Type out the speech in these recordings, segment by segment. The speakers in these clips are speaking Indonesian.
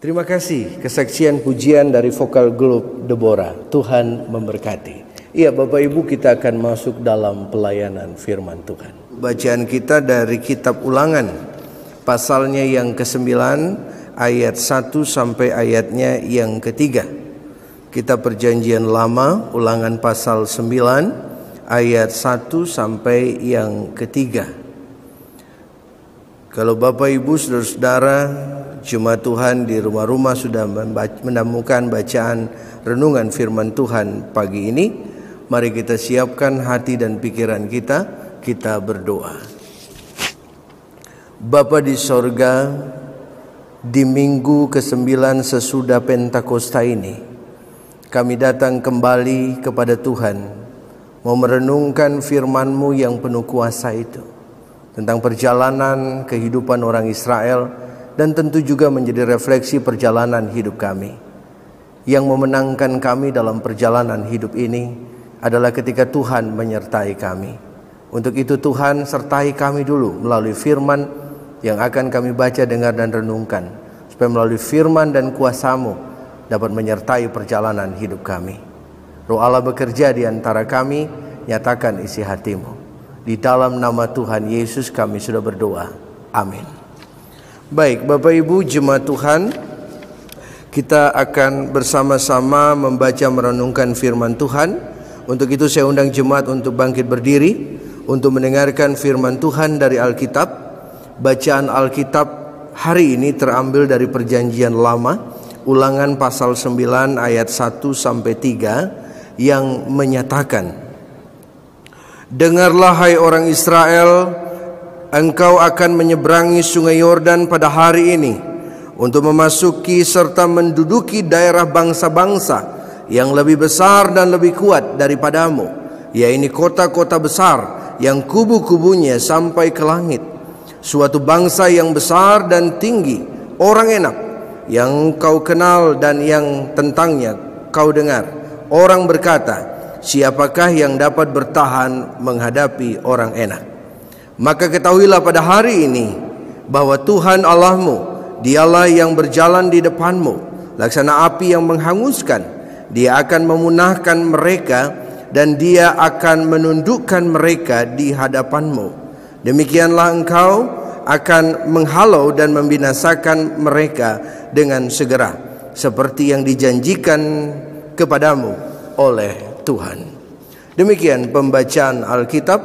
Terima kasih kesaksian pujian dari vokal grup Deborah. Tuhan memberkati. Iya Bapak Ibu, kita akan masuk dalam pelayanan firman Tuhan. Bacaan kita dari kitab Ulangan, pasalnya yang ke-9 ayat 1 sampai ayatnya yang ke-3. Kitab Perjanjian Lama, Ulangan pasal 9 ayat 1 sampai yang ke-3. Kalau Bapak Ibu saudara-saudara Jemaat Tuhan di rumah-rumah sudah menemukan bacaan renungan firman Tuhan pagi ini, mari kita siapkan hati dan pikiran kita, kita berdoa. Bapa di sorga, di minggu ke-9 sesudah Pentakosta ini, kami datang kembali kepada Tuhan, mau merenungkan firman-Mu yang penuh kuasa itu, tentang perjalanan kehidupan orang Israel, dan tentu juga menjadi refleksi perjalanan hidup kami. Yang memenangkan kami dalam perjalanan hidup ini adalah ketika Tuhan menyertai kami. Untuk itu Tuhan sertai kami dulu melalui firman yang akan kami baca, dengar dan renungkan, supaya melalui firman dan kuasa-Mu dapat menyertai perjalanan hidup kami. Roh Allah bekerja di antara kami, nyatakan isi hati-Mu. Di dalam nama Tuhan Yesus kami sudah berdoa. Amin. Baik Bapak Ibu jemaat Tuhan, kita akan bersama-sama membaca merenungkan firman Tuhan. Untuk itu saya undang jemaat untuk bangkit berdiri untuk mendengarkan firman Tuhan dari Alkitab. Bacaan Alkitab hari ini terambil dari Perjanjian Lama, Ulangan pasal 9 ayat 1 sampai 3 yang menyatakan, "Dengarlah hai orang Israel, engkau akan menyeberangi sungai Yordan pada hari ini untuk memasuki serta menduduki daerah bangsa-bangsa yang lebih besar dan lebih kuat daripadamu, yaitu kota-kota besar yang kubu-kubunya sampai ke langit. Suatu bangsa yang besar dan tinggi, orang enak, yang kau kenal dan yang tentangnya kau dengar. Orang berkata, siapakah yang dapat bertahan menghadapi orang enak? Maka ketahuilah pada hari ini bahwa Tuhan Allahmu, Dialah yang berjalan di depanmu, laksana api yang menghanguskan. Dia akan memunahkan mereka dan Dia akan menundukkan mereka di hadapanmu. Demikianlah engkau akan menghalau dan membinasakan mereka dengan segera, seperti yang dijanjikan kepadamu oleh Tuhan. Demikian pembacaan Alkitab.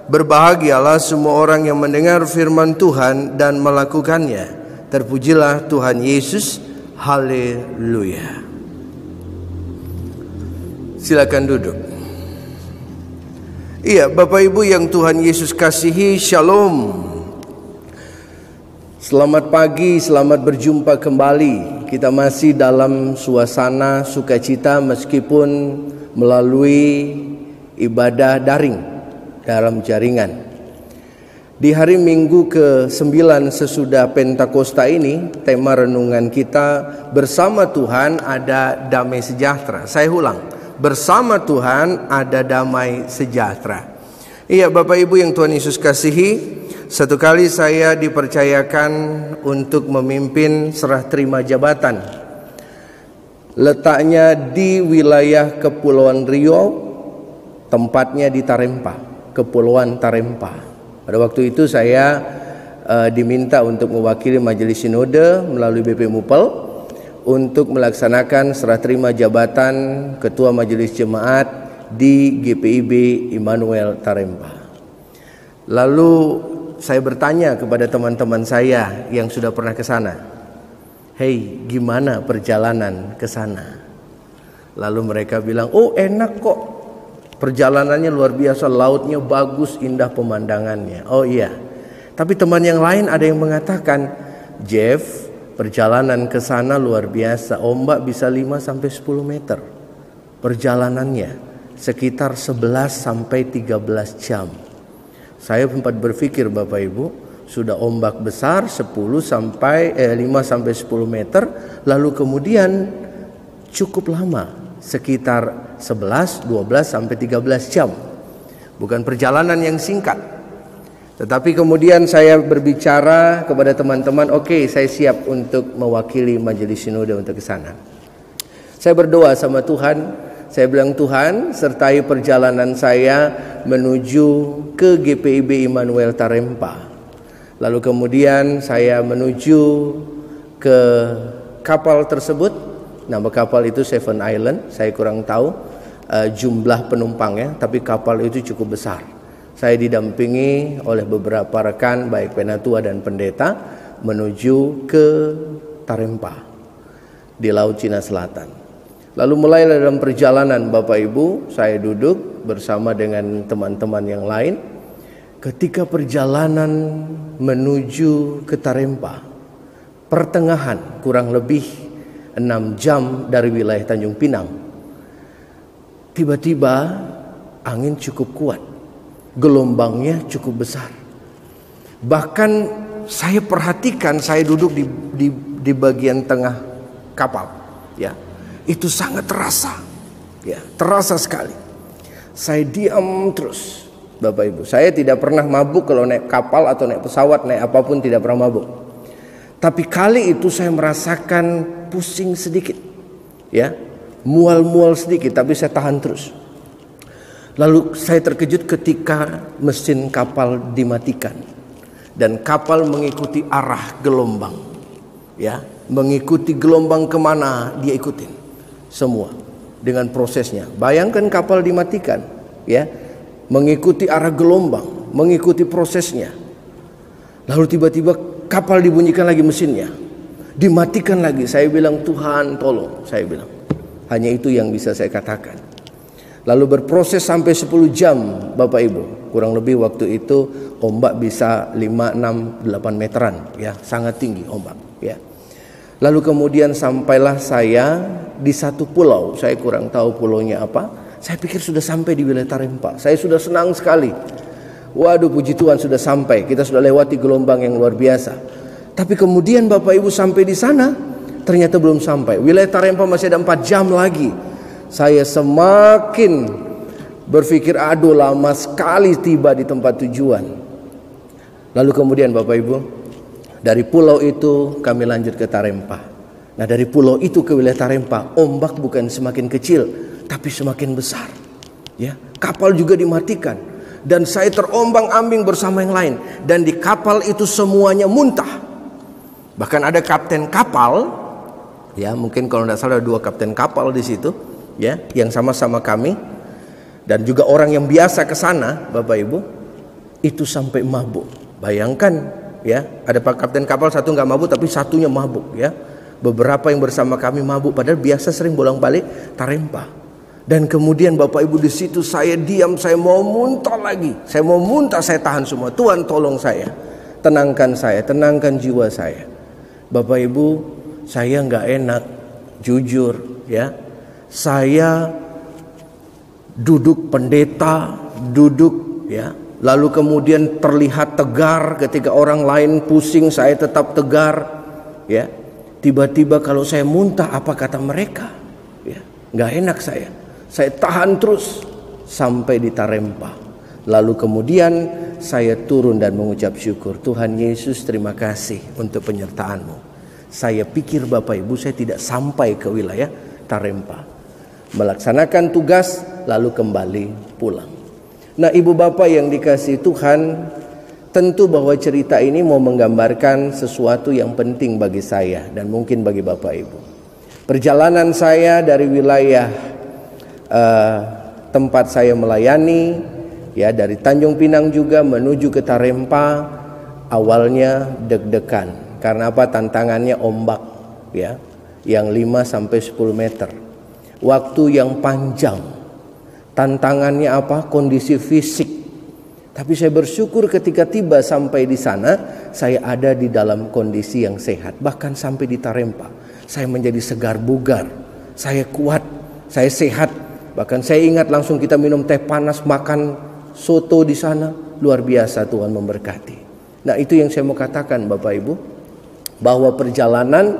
Berbahagialah semua orang yang mendengar firman Tuhan dan melakukannya. Terpujilah Tuhan Yesus. Haleluya. Silakan duduk. Iya, Bapak Ibu yang Tuhan Yesus kasihi, Shalom. Selamat pagi, selamat berjumpa kembali. Kita masih dalam suasana sukacita meskipun melalui ibadah daring dalam jaringan. Di hari Minggu ke-9 sesudah Pentakosta ini, tema renungan kita bersama Tuhan ada damai sejahtera. Saya ulang, bersama Tuhan ada damai sejahtera. Iya, Bapak Ibu yang Tuhan Yesus kasihi, satu kali saya dipercayakan untuk memimpin serah terima jabatan. Letaknya di wilayah Kepulauan Riau, tempatnya di Tarempa, Kepulauan Tarempa. Pada waktu itu saya diminta untuk mewakili Majelis Sinode melalui BP Mupel untuk melaksanakan serah terima jabatan Ketua Majelis Jemaat di GPIB Immanuel Tarempa. Lalu saya bertanya kepada teman-teman saya yang sudah pernah ke sana, "Hei, gimana perjalanan ke sana?" Lalu mereka bilang, "Oh, enak kok. Perjalanannya luar biasa, lautnya bagus, indah pemandangannya." Oh iya. Tapi teman yang lain ada yang mengatakan, "Jeff, perjalanan ke sana luar biasa. Ombak bisa 5 sampai 10 meter. Perjalanannya sekitar 11 sampai 13 jam." Saya sempat berpikir, Bapak Ibu, sudah ombak besar 5 sampai 10 meter, lalu kemudian cukup lama, sekitar 11, 12 sampai 13 jam. Bukan perjalanan yang singkat. Tetapi kemudian saya berbicara kepada teman-teman, oke, saya siap untuk mewakili Majelis Sinode untuk ke sana. Saya berdoa sama Tuhan, saya bilang, "Tuhan, sertai perjalanan saya menuju ke GPIB Immanuel Tarempa." Lalu kemudian saya menuju ke kapal tersebut. Nama kapal itu Seven Island, saya kurang tahu jumlah penumpangnya, tapi kapal itu cukup besar. Saya didampingi oleh beberapa rekan, baik penatua dan pendeta, menuju ke Tarempa di Laut Cina Selatan. Lalu mulai dalam perjalanan, Bapak Ibu, saya duduk bersama dengan teman-teman yang lain. Ketika perjalanan menuju ke Tarempa, pertengahan kurang lebih 6 jam dari wilayah Tanjung Pinang, tiba-tiba angin cukup kuat, gelombangnya cukup besar. Bahkan saya perhatikan, saya duduk di bagian tengah kapal, ya, itu sangat terasa, ya, terasa sekali. Saya diam terus, Bapak Ibu. Saya tidak pernah mabuk kalau naik kapal atau naik pesawat, naik apapun tidak pernah mabuk. Tapi kali itu saya merasakan pusing sedikit, ya, mual-mual sedikit, tapi saya tahan terus. Lalu saya terkejut ketika mesin kapal dimatikan dan kapal mengikuti arah gelombang, ya, mengikuti gelombang kemana dia ikutin, semua dengan prosesnya. Bayangkan kapal dimatikan, ya, mengikuti arah gelombang, mengikuti prosesnya. Lalu tiba-tiba kapal dibunyikan lagi mesinnya, dimatikan lagi. Saya bilang, "Tuhan tolong," saya bilang. Hanya itu yang bisa saya katakan. Lalu berproses sampai 10 jam, Bapak Ibu. Kurang lebih waktu itu ombak bisa 5, 6, 8 meteran, ya, sangat tinggi ombak, ya. Lalu kemudian sampailah saya di satu pulau, saya kurang tahu pulaunya apa, Saya pikir sudah sampai di wilayah Tarempa. Saya sudah senang sekali. Waduh, puji Tuhan sudah sampai. Kita sudah lewati gelombang yang luar biasa. Tapi kemudian Bapak Ibu sampai di sana, ternyata belum sampai. Wilayah Tarempa masih ada 4 jam lagi. Saya semakin berpikir, aduh lama sekali tiba di tempat tujuan. Lalu kemudian Bapak Ibu, dari pulau itu kami lanjut ke Tarempa. Nah, dari pulau itu ke wilayah Tarempa, ombak bukan semakin kecil, tapi semakin besar. Ya, kapal juga dimatikan. Dan saya terombang-ambing bersama yang lain. Dan di kapal itu semuanya muntah. Bahkan ada kapten kapal, ya mungkin kalau tidak salah ada 2 kapten kapal di situ, ya, yang sama-sama kami. Dan juga orang yang biasa ke sana, Bapak Ibu, itu sampai mabuk. Bayangkan, ya, ada Pak kapten kapal satu nggak mabuk, tapi satunya mabuk, ya. Beberapa yang bersama kami mabuk, padahal biasa sering bolak-balik Tarempa. Dan kemudian Bapak Ibu di situ saya diam, saya mau muntah lagi, saya mau muntah, saya tahan semua. Tuhan tolong saya, tenangkan jiwa saya. Bapak Ibu, saya nggak enak, jujur, ya. Saya duduk pendeta, ya. Lalu kemudian terlihat tegar ketika orang lain pusing, saya tetap tegar, ya. Tiba-tiba kalau saya muntah, apa kata mereka? Ya, nggak enak saya. Saya tahan terus sampai di Tarempa. Lalu kemudian saya turun dan mengucap syukur. Tuhan Yesus, terima kasih untuk penyertaan-Mu. Saya pikir Bapak Ibu saya tidak sampai ke wilayah Tarempa. Melaksanakan tugas lalu kembali pulang. Nah, Ibu Bapak yang dikasihi Tuhan, tentu bahwa cerita ini mau menggambarkan sesuatu yang penting bagi saya dan mungkin bagi Bapak Ibu. Perjalanan saya dari wilayah tempat saya melayani, ya, dari Tanjung Pinang juga menuju ke Tarempa, awalnya deg-degan. Karena apa? Tantangannya ombak, ya, yang 5 sampai 10 meter. Waktu yang panjang. Tantangannya apa? Kondisi fisik. Tapi saya bersyukur ketika tiba sampai di sana, saya ada di dalam kondisi yang sehat. Bahkan sampai di Tarempa, saya menjadi segar bugar. Saya kuat, saya sehat. Bahkan saya ingat langsung kita minum teh panas, makan soto di sana. Luar biasa, Tuhan memberkati. Nah, itu yang saya mau katakan Bapak Ibu, bahwa perjalanan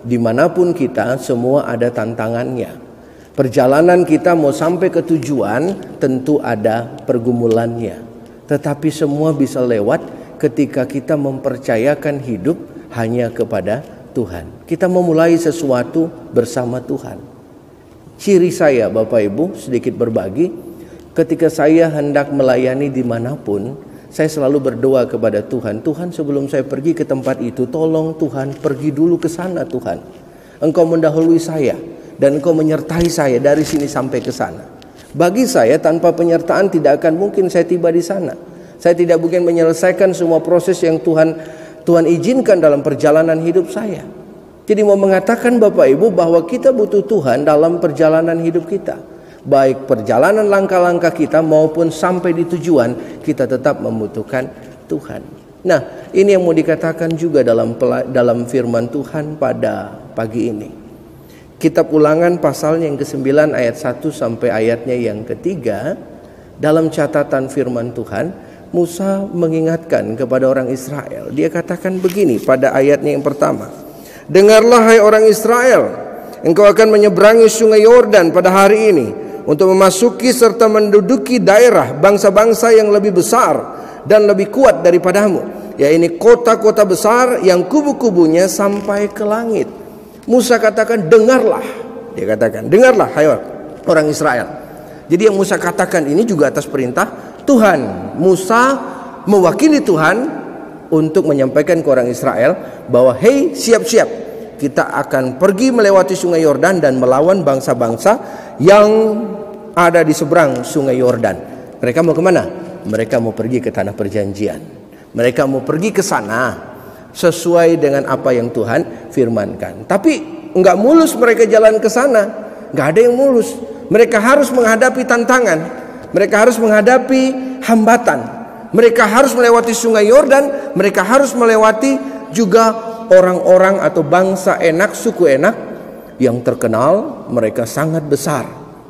dimanapun kita semua ada tantangannya. Perjalanan kita mau sampai ke tujuan tentu ada pergumulannya. Tetapi semua bisa lewat ketika kita mempercayakan hidup hanya kepada Tuhan. Kita memulai sesuatu bersama Tuhan. Ciri saya Bapak Ibu sedikit berbagi. Ketika saya hendak melayani dimanapun, saya selalu berdoa kepada Tuhan. Tuhan, sebelum saya pergi ke tempat itu, tolong Tuhan pergi dulu ke sana Tuhan. Engkau mendahului saya. Dan Engkau menyertai saya dari sini sampai ke sana. Bagi saya tanpa penyertaan tidak akan mungkin saya tiba di sana. Saya tidak mungkin menyelesaikan semua proses yang Tuhan izinkan dalam perjalanan hidup saya. Jadi mau mengatakan Bapak Ibu bahwa kita butuh Tuhan dalam perjalanan hidup kita. Baik perjalanan langkah-langkah kita maupun sampai di tujuan, kita tetap membutuhkan Tuhan. Nah, ini yang mau dikatakan juga dalam firman Tuhan pada pagi ini. Kitab Ulangan pasalnya yang ke-9 ayat 1 sampai ayatnya yang ke-3, dalam catatan firman Tuhan, Musa mengingatkan kepada orang Israel. Dia katakan begini pada ayatnya yang pertama. Dengarlah hai orang Israel, engkau akan menyeberangi sungai Yordan pada hari ini untuk memasuki serta menduduki daerah bangsa-bangsa yang lebih besar dan lebih kuat daripadamu, yaitu kota-kota besar yang kubu-kubunya sampai ke langit. Musa katakan dengarlah. Dia katakan dengarlah hai orang Israel. Jadi yang Musa katakan ini juga atas perintah Tuhan. Musa mewakili Tuhan untuk menyampaikan ke orang Israel bahwa hei, siap-siap, kita akan pergi melewati sungai Yordan dan melawan bangsa-bangsa yang ada di seberang sungai Yordan. Mereka mau kemana? Mereka mau pergi ke tanah perjanjian. Mereka mau pergi ke sana sesuai dengan apa yang Tuhan firmankan. Tapi enggak mulus mereka jalan ke sana. Enggak ada yang mulus. Mereka harus menghadapi tantangan. Mereka harus menghadapi hambatan. Mereka harus melewati sungai Yordan. Mereka harus melewati juga orang-orang atau bangsa Enak, suku Enak yang terkenal mereka sangat besar.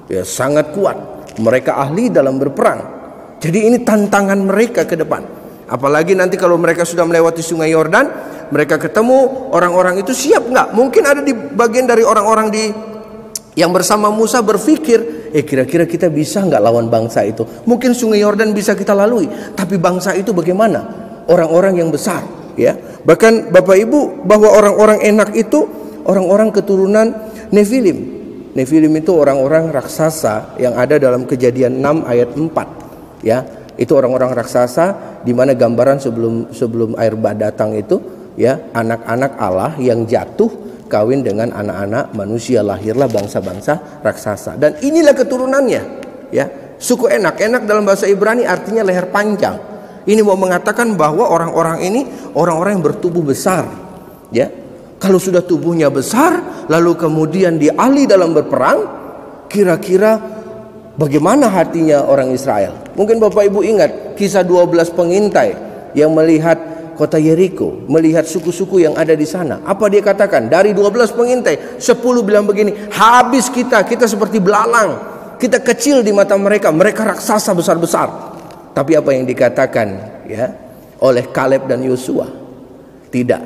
ya, sangat kuat. Mereka ahli dalam berperang. Jadi ini tantangan mereka ke depan. Apalagi nanti kalau mereka sudah melewati sungai Yordan, mereka ketemu orang-orang itu, siap nggak? Mungkin ada di bagian dari orang-orang yang bersama Musa berpikir, kira-kira kita bisa nggak lawan bangsa itu? Mungkin sungai Yordan bisa kita lalui, tapi bangsa itu bagaimana? Orang-orang yang besar, ya. Bahkan Bapak Ibu, bahwa orang-orang Enak itu orang-orang keturunan Nefilim. Nefilim itu orang-orang raksasa yang ada dalam Kejadian 6 ayat 4, ya. Itu orang-orang raksasa di mana gambaran sebelum air bah datang itu, ya, anak-anak Allah yang jatuh kawin dengan anak-anak manusia, lahirlah bangsa-bangsa raksasa. Dan inilah keturunannya, ya. Suku Enak. Enak dalam bahasa Ibrani artinya leher panjang. Ini mau mengatakan bahwa orang-orang ini orang-orang yang bertubuh besar, ya. Kalau sudah tubuhnya besar, lalu kemudian dia ahli dalam berperang, kira-kira bagaimana hatinya orang Israel? Mungkin Bapak Ibu ingat kisah 12 pengintai yang melihat kota Yeriko, melihat suku-suku yang ada di sana. Apa dia katakan? Dari 12 pengintai, 10 bilang begini, habis kita seperti belalang, kita kecil di mata mereka, mereka raksasa besar-besar. Tapi apa yang dikatakan, ya, oleh Kaleb dan Yosua? Tidak,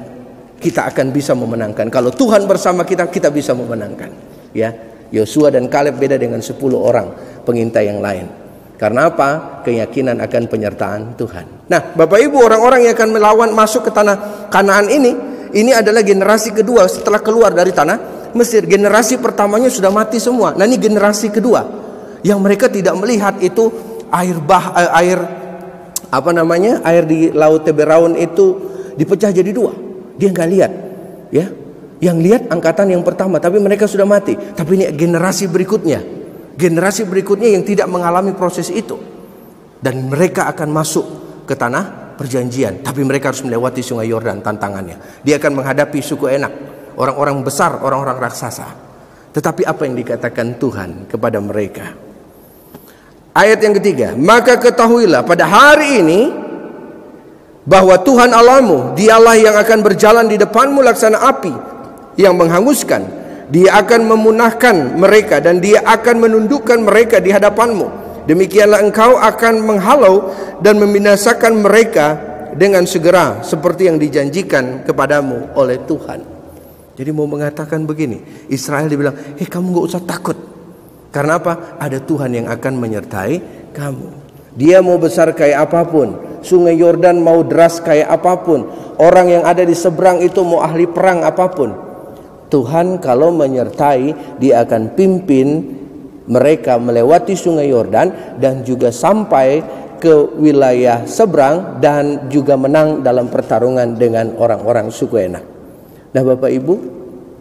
kita akan bisa memenangkan. Kalau Tuhan bersama kita, kita bisa memenangkan. Ya, Yosua dan Kaleb beda dengan 10 orang pengintai yang lain. Karena apa? Keyakinan akan penyertaan Tuhan. Nah, Bapak Ibu, orang-orang yang akan melawan masuk ke tanah Kanaan ini adalah generasi kedua setelah keluar dari tanah Mesir. Generasi pertamanya sudah mati semua. Nah, ini generasi kedua yang mereka tidak melihat itu air di laut Teberaun itu dipecah jadi 2. Dia nggak lihat, ya. Yang lihat angkatan yang pertama, tapi mereka sudah mati. Tapi ini generasi berikutnya yang tidak mengalami proses itu, dan mereka akan masuk ke tanah perjanjian. Tapi mereka harus melewati sungai Yordan. Tantangannya, dia akan menghadapi suku Enak, orang-orang besar, orang-orang raksasa. Tetapi apa yang dikatakan Tuhan kepada mereka? Ayat yang ketiga, maka ketahuilah pada hari ini bahwa Tuhan Allahmu, dialah yang akan berjalan di depanmu laksana api yang menghanguskan. Dia akan memunahkan mereka dan dia akan menundukkan mereka di hadapanmu. Demikianlah engkau akan menghalau dan membinasakan mereka dengan segera, seperti yang dijanjikan kepadamu oleh Tuhan. Jadi mau mengatakan begini, Israel dibilang, kamu gak usah takut. Karena apa? Ada Tuhan yang akan menyertai kamu. Dia mau besar kayak apapun, sungai Yordan mau deras kayak apapun, orang yang ada di seberang itu mau ahli perang apapun, Tuhan kalau menyertai, dia akan pimpin mereka melewati sungai Yordan dan juga sampai ke wilayah seberang dan juga menang dalam pertarungan dengan orang-orang suku Enak. Nah, Bapak Ibu,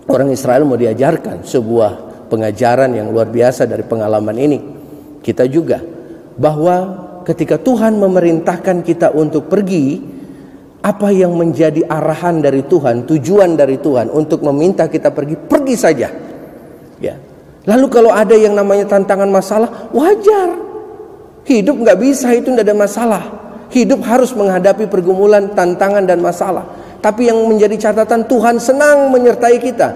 orang Israel mau diajarkan sebuah pengajaran yang luar biasa dari pengalaman ini. Kita juga, bahwa ketika Tuhan memerintahkan kita untuk pergi, apa yang menjadi arahan dari Tuhan, tujuan dari Tuhan untuk meminta kita pergi saja, ya. Lalu kalau ada yang namanya tantangan masalah, wajar. Hidup nggak bisa itu tidak ada masalah. Hidup harus menghadapi pergumulan, tantangan dan masalah. Tapi yang menjadi catatan, Tuhan senang menyertai kita.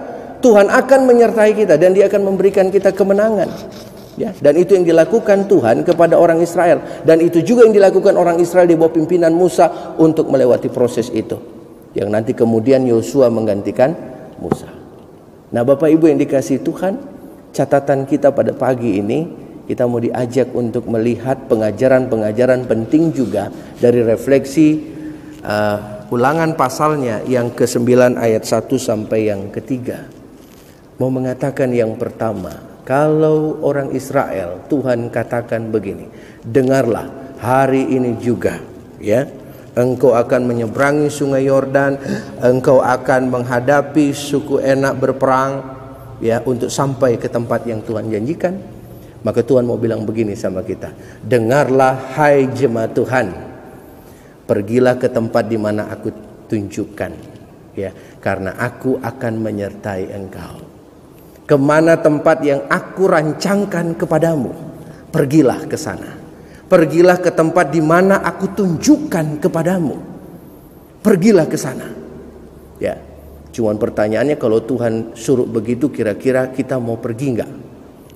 Tuhan akan menyertai kita dan dia akan memberikan kita kemenangan, ya. Dan itu yang dilakukan Tuhan kepada orang Israel, dan itu juga yang dilakukan orang Israel di bawah pimpinan Musa untuk melewati proses itu, yang nanti kemudian Yosua menggantikan Musa. Nah, Bapak Ibu yang dikasihi Tuhan, catatan kita pada pagi ini, kita mau diajak untuk melihat pengajaran-pengajaran penting juga dari refleksi ulangan pasalnya yang ke-9 ayat 1 sampai yang ke-3. Mau mengatakan yang pertama, kalau orang Israel, Tuhan katakan begini, dengarlah hari ini juga, ya, engkau akan menyeberangi sungai Yordan, engkau akan menghadapi suku Enak berperang, ya, untuk sampai ke tempat yang Tuhan janjikan. Maka Tuhan mau bilang begini sama kita, dengarlah hai jemaat Tuhan, pergilah ke tempat di mana aku tunjukkan, ya, karena aku akan menyertai engkau. Kemana tempat yang aku rancangkan kepadamu, pergilah ke sana. Pergilah ke tempat di mana aku tunjukkan kepadamu, pergilah ke sana. Ya, cuman pertanyaannya, kalau Tuhan suruh begitu, kira-kira kita mau pergi enggak?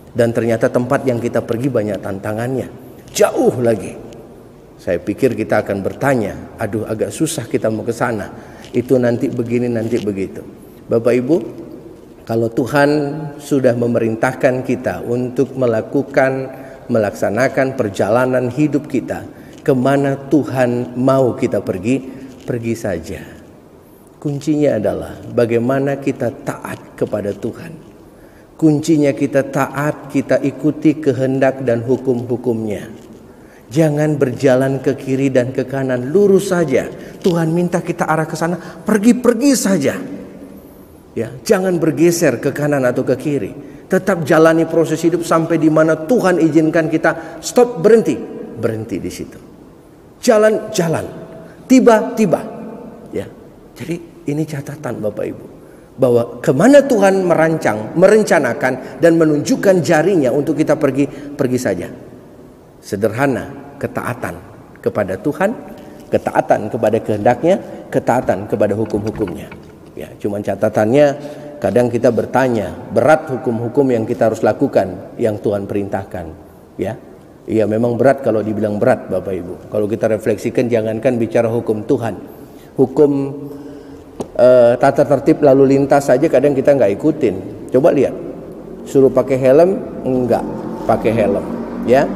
Dan ternyata tempat yang kita pergi banyak tantangannya, jauh lagi. Saya pikir kita akan bertanya, aduh agak susah kita mau ke sana. Itu nanti begini, nanti begitu. Bapak Ibu, kalau Tuhan sudah memerintahkan kita untuk melaksanakan perjalanan hidup kita, kemana Tuhan mau kita pergi, pergi saja. Kuncinya adalah bagaimana kita taat kepada Tuhan. Kuncinya kita taat, kita ikuti kehendak dan hukum-hukumnya. Jangan berjalan ke kiri dan ke kanan, lurus saja. Tuhan minta kita arah ke sana, pergi-pergi saja. Ya, jangan bergeser ke kanan atau ke kiri. Tetap jalani proses hidup sampai di mana Tuhan izinkan kita stop, berhenti di situ. Jalan, tiba-tiba. Ya, jadi ini catatan Bapak Ibu, bahwa kemana Tuhan merencanakan dan menunjukkan jarinya untuk kita pergi saja. Sederhana, ketaatan kepada Tuhan, ketaatan kepada kehendaknya, ketaatan kepada hukum-hukumnya. Ya, cuman catatannya kadang kita bertanya, berat hukum-hukum yang kita harus lakukan yang Tuhan perintahkan. Ya, iya memang berat kalau dibilang berat Bapak Ibu. Kalau kita refleksikan, jangankan bicara hukum Tuhan, hukum tata tertib lalu lintas saja kadang kita nggak ikutin. Coba lihat, suruh pakai helm, enggak pakai helm. Ya,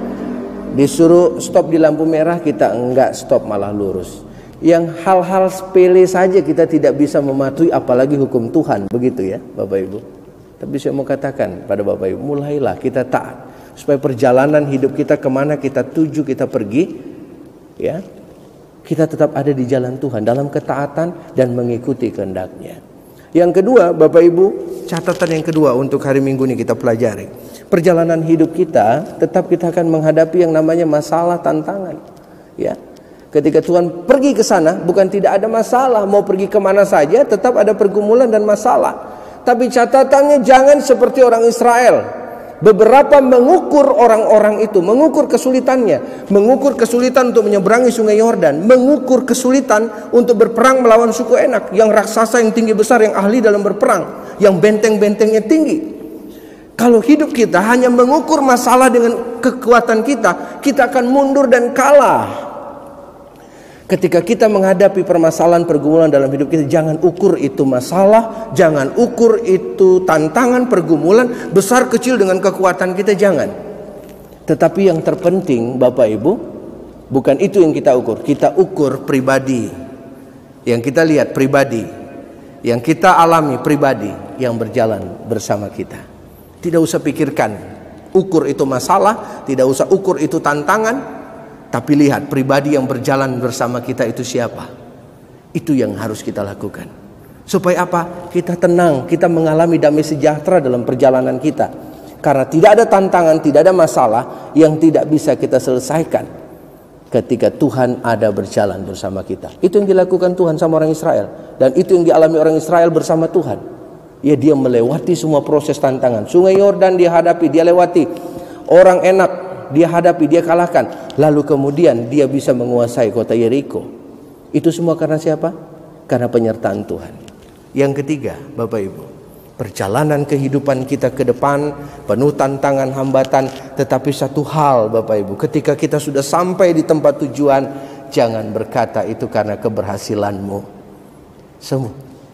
disuruh stop di lampu merah, kita enggak stop, malah lurus. Yang hal-hal sepele saja kita tidak bisa mematuhi, apalagi hukum Tuhan, begitu ya Bapak Ibu. Tapi saya mau katakan pada Bapak Ibu, mulailah kita taat, supaya perjalanan hidup kita kemana kita tuju, kita pergi, ya, kita tetap ada di jalan Tuhan dalam ketaatan dan mengikuti kehendaknya. Yang kedua Bapak Ibu, catatan yang kedua untuk hari Minggu ini kita pelajari. Perjalanan hidup kita, tetap kita akan menghadapi yang namanya masalah, tantangan. Ya, ketika Tuhan pergi ke sana, bukan tidak ada masalah. Mau pergi kemana saja, tetap ada pergumulan dan masalah. Tapi catatannya jangan seperti orang Israel. Beberapa mengukur orang-orang itu, mengukur kesulitannya, mengukur kesulitan untuk menyeberangi sungai Yordan, mengukur kesulitan untuk berperang melawan suku Enak, yang raksasa, yang tinggi besar, yang ahli dalam berperang, yang benteng-bentengnya tinggi. Kalau hidup kita hanya mengukur masalah dengan kekuatan kita, kita akan mundur dan kalah. Ketika kita menghadapi permasalahan, pergumulan dalam hidup kita, jangan ukur itu masalah, jangan ukur itu tantangan, pergumulan, besar kecil dengan kekuatan kita, jangan. Tetapi yang terpenting Bapak Ibu, bukan itu yang kita ukur. Kita ukur pribadi, yang kita lihat pribadi, yang kita alami pribadi, yang berjalan bersama kita. Tidak usah pikirkan ukur itu masalah, tidak usah ukur itu tantangan. Tapi lihat pribadi yang berjalan bersama kita itu siapa. Itu yang harus kita lakukan. Supaya apa? Kita tenang, kita mengalami damai sejahtera dalam perjalanan kita. Karena tidak ada tantangan, tidak ada masalah yang tidak bisa kita selesaikan ketika Tuhan ada berjalan bersama kita. Itu yang dilakukan Tuhan sama orang Israel. Dan itu yang dialami orang Israel bersama Tuhan. Ya, dia melewati semua proses tantangan. Sungai Yordan dia hadapi, dia lewati. Orang Enak dia hadapi, dia kalahkan. Lalu kemudian dia bisa menguasai kota Yeriko. Itu semua karena siapa? Karena penyertaan Tuhan. Yang ketiga Bapak Ibu, perjalanan kehidupan kita ke depan penuh tantangan, hambatan. Tetapi satu hal Bapak Ibu, ketika kita sudah sampai di tempat tujuan, jangan berkata itu karena keberhasilanmu.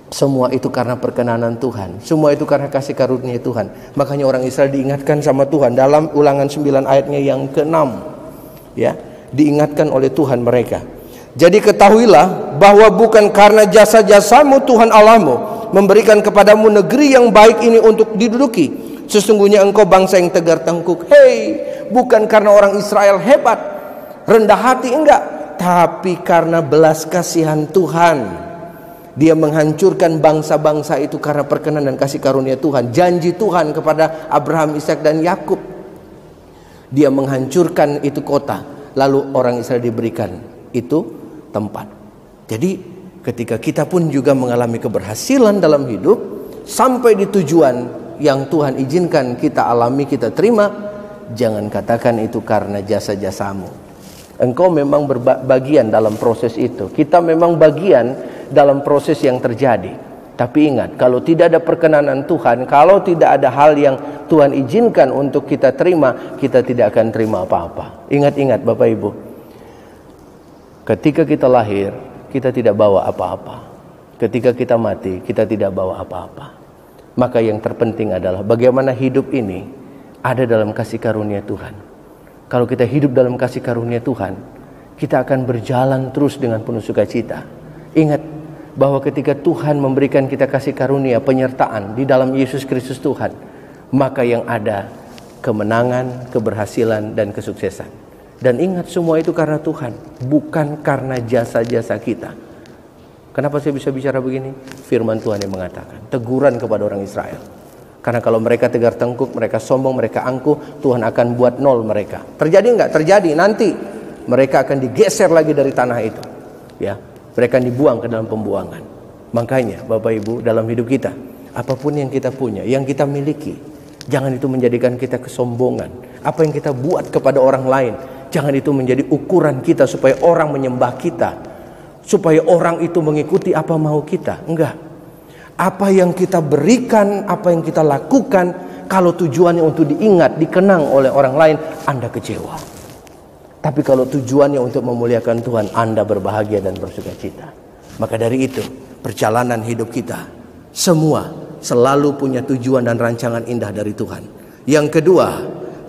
Semua itu karena perkenanan Tuhan. Semua itu karena kasih karunia Tuhan. Makanya orang Israel diingatkan sama Tuhan dalam Ulangan 9 ayatnya yang ke-6. Ya, diingatkan oleh Tuhan mereka. Jadi ketahuilah bahwa bukan karena jasa-jasamu Tuhan Allahmu memberikan kepadamu negeri yang baik ini untuk diduduki. Sesungguhnya engkau bangsa yang tegar tengkuk. Hei, bukan karena orang Israel hebat, rendah hati, enggak. Tapi karena belas kasihan Tuhan. Dia menghancurkan bangsa-bangsa itu karena perkenan dan kasih karunia Tuhan. Janji Tuhan kepada Abraham, Ishak dan Yakub. Dia menghancurkan itu kota. Lalu orang Israel diberikan itu tempat. Jadi ketika kita pun juga mengalami keberhasilan dalam hidup, sampai di tujuan yang Tuhan izinkan kita alami, kita terima, jangan katakan itu karena jasa-jasamu. Engkau memang berbagian dalam proses itu. Kita memang bagian dalam proses yang terjadi. Tapi ingat, kalau tidak ada perkenanan Tuhan, kalau tidak ada hal yang Tuhan izinkan untuk kita terima, kita tidak akan terima apa-apa. Ingat-ingat Bapak Ibu, ketika kita lahir, kita tidak bawa apa-apa. Ketika kita mati, kita tidak bawa apa-apa. Maka yang terpenting adalah bagaimana hidup ini ada dalam kasih karunia Tuhan. Kalau kita hidup dalam kasih karunia Tuhan, kita akan berjalan terus dengan penuh sukacita. Ingat bahwa ketika Tuhan memberikan kita kasih karunia penyertaan di dalam Yesus Kristus Tuhan, maka yang ada kemenangan, keberhasilan, dan kesuksesan. Dan ingat, semua itu karena Tuhan, bukan karena jasa-jasa kita. Kenapa saya bisa bicara begini? Firman Tuhan yang mengatakan, teguran kepada orang Israel. Karena kalau mereka tegar tengkuk, mereka sombong, mereka angkuh, Tuhan akan buat nol mereka. Terjadi enggak? Terjadi. Nanti mereka akan digeser lagi dari tanah itu. Ya, mereka akan dibuang ke dalam pembuangan. Makanya Bapak Ibu, dalam hidup kita, apapun yang kita punya, yang kita miliki, jangan itu menjadikan kita kesombongan. Apa yang kita buat kepada orang lain, jangan itu menjadi ukuran kita supaya orang menyembah kita, supaya orang itu mengikuti apa mau kita. Enggak. Apa yang kita berikan, apa yang kita lakukan, kalau tujuannya untuk diingat, dikenang oleh orang lain, Anda kecewa. Tapi kalau tujuannya untuk memuliakan Tuhan, Anda berbahagia dan bersukacita. Maka dari itu, perjalanan hidup kita semua selalu punya tujuan dan rancangan indah dari Tuhan. Yang kedua,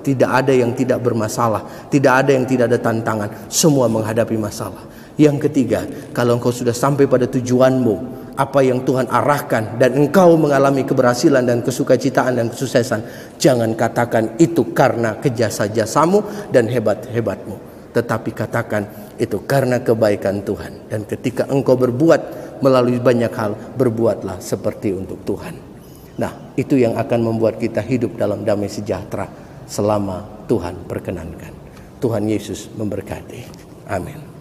tidak ada yang tidak bermasalah, tidak ada yang tidak ada tantangan, semua menghadapi masalah. Yang ketiga, kalau engkau sudah sampai pada tujuanmu, apa yang Tuhan arahkan, dan engkau mengalami keberhasilan dan kesukacitaan dan kesuksesan, jangan katakan itu karena kejasa-jasamu dan hebat-hebatmu, tetapi katakan itu karena kebaikan Tuhan. Dan ketika engkau berbuat melalui banyak hal, berbuatlah seperti untuk Tuhan. Nah, itu yang akan membuat kita hidup dalam damai sejahtera selama Tuhan perkenankan. Tuhan Yesus memberkati. Amin.